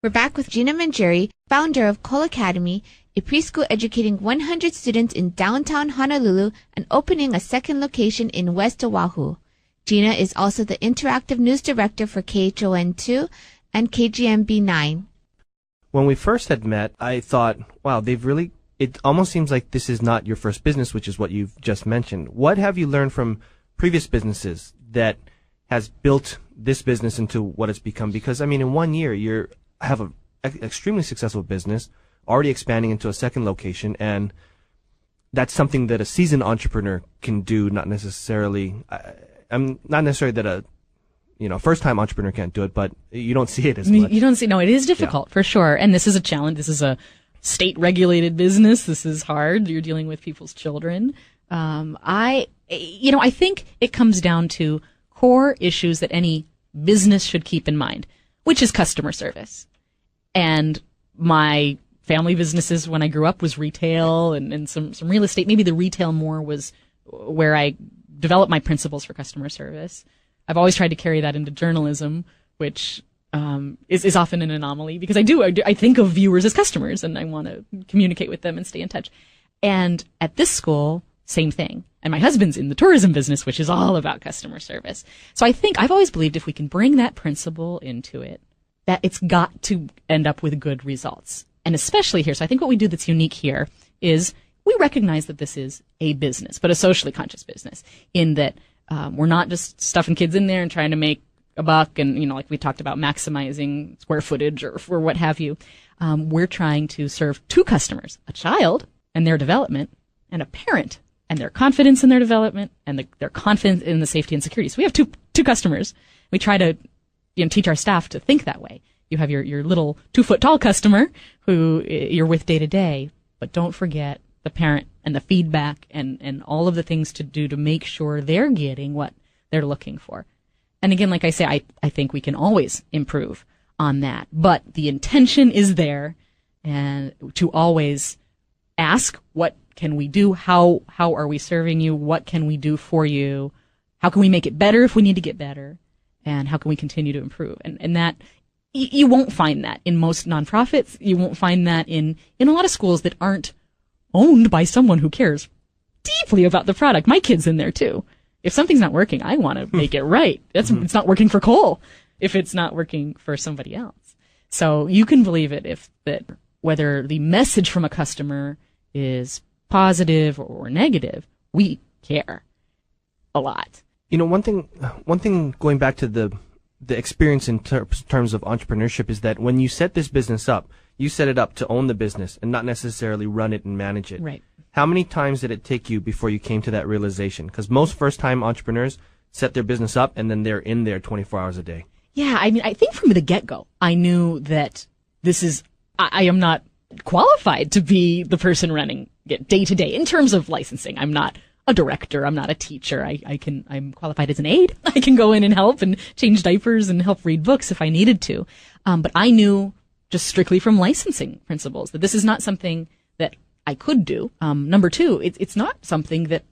We're back with GINA Mangieri, founder of Cole Academy, a preschool educating 100 students in downtown Honolulu and opening a second location in West Oahu. GINA is also the interactive news director for KHON2 and KGMB9. When we first had met, I thought, wow, it almost seems like this is not your first business, which is what you've just mentioned. What have you learned from previous businesses that has built this business into what it's become? Because, I mean, in 1 year, you have an extremely successful business, already expanding into a second location, and that's something that a seasoned entrepreneur can do, not necessarily that a first-time entrepreneur can't do it, but you don't see it as much. You don't see, no, it is difficult for sure. And this is a challenge. This is a state-regulated business. This is hard. You're dealing with people's children. I think it comes down to core issues that any business should keep in mind, which is customer service. And my family businesses when I grew up was retail and some real estate. Maybe the retail more was where I developed my principles for customer service. I've always tried to carry that into journalism, which is often an anomaly because I think of viewers as customers and I want to communicate with them and stay in touch. And at this school, same thing. And my husband's in the tourism business, which is all about customer service. So I think I've always believed if we can bring that principle into it, that it's got to end up with good results. And especially here. So I think what we do that's unique here is we recognize that this is a business, but a socially conscious business in that we're not just stuffing kids in there and trying to make a buck and, like we talked about maximizing square footage or what have you. We're trying to serve two customers, a child and their development and a parent and their confidence in their development and their confidence in the safety and security. So we have two customers. We try to teach our staff to think that way. You have your little 2-foot-tall customer who you're with day to day, but don't forget the parent and the feedback and all of the things to do to make sure they're getting what they're looking for. And again, like I say, I think we can always improve on that, but the intention is there and to always ask, what can we do? How are we serving you? What can we do for you? How can we make it better if we need to get better? And how can we continue to improve? And that, you won't find that in most nonprofits. You won't find that in a lot of schools that aren't owned by someone who cares deeply about the product. My kid's in there too. If something's not working, I want to make it right. It's not working for Cole if it's not working for somebody else. So you can believe it whether the message from a customer is positive or negative, we care a lot. One thing going back to the experience in terms of entrepreneurship is that when you set this business up, you set it up to own the business and not necessarily run it and manage it. Right. How many times did it take you before you came to that realization? Because most first-time entrepreneurs set their business up and then they're in there 24 hours a day. Yeah, I think from the get-go, I knew that I am not qualified to be the person running it day to day in terms of licensing. I'm not a director. I'm not a teacher. I'm qualified as an aide. I can go in and help and change diapers and help read books if I needed to. But I knew just strictly from licensing principles that this is not something that I could do. Number two, it's not something that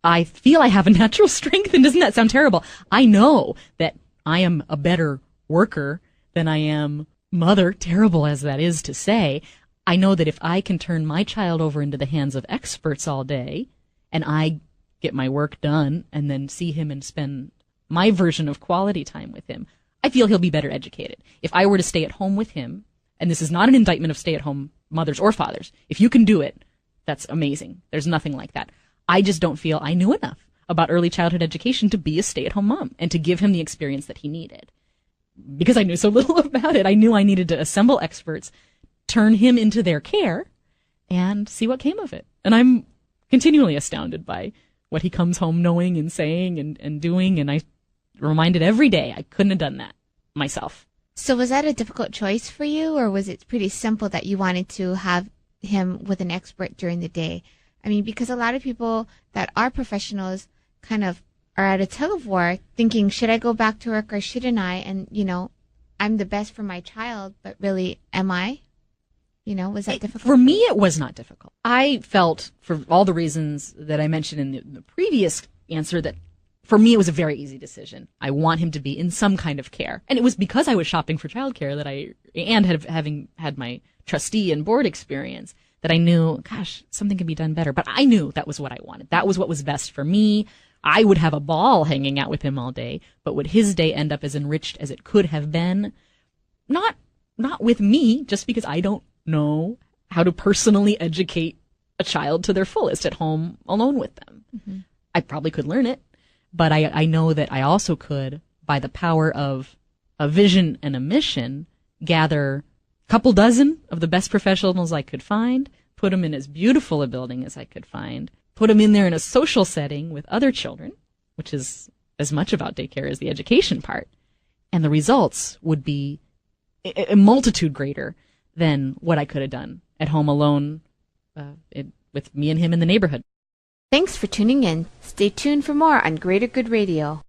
I feel I have a natural strength in. Doesn't that sound terrible? I know that I am a better worker than I am mother, terrible as that is to say. I know that if I can turn my child over into the hands of experts all day and I get my work done and then see him and spend my version of quality time with him, I feel he'll be better educated. If I were to stay at home with him, and this is not an indictment of stay-at-home mothers or fathers, if you can do it, that's amazing. There's nothing like that. I just don't feel I knew enough about early childhood education to be a stay-at-home mom and to give him the experience that he needed. Because I knew so little about it, I knew I needed to assemble experts, turn him into their care, and see what came of it. And I'm continually astounded by what he comes home knowing and saying and doing, and I reminded every day I couldn't have done that myself. So was that a difficult choice for you, or was it pretty simple that you wanted to have him with an expert during the day? I mean, because a lot of people that are professionals kind of are at a tug of war thinking, should I go back to work or shouldn't I? And, I'm the best for my child, but really, am I? Was that difficult? For me, it was not difficult. I felt, for all the reasons that I mentioned in the previous answer, that for me, it was a very easy decision. I want him to be in some kind of care. And it was because I was shopping for childcare having had my trustee and board experience that I knew, gosh, something can be done better. But I knew that was what I wanted. That was what was best for me. I would have a ball hanging out with him all day, but would his day end up as enriched as it could have been? Not with me, just because I don't know how to personally educate a child to their fullest at home alone with them. Mm-hmm. I probably could learn it, but I know that I also could, by the power of a vision and a mission, gather a couple dozen of the best professionals I could find, put them in as beautiful a building as I could find, put them in there in a social setting with other children, which is as much about daycare as the education part. And the results would be a multitude greater than what I could have done at home alone with me and him in the neighborhood. Thanks for tuning in. Stay tuned for more on Greater Good Radio.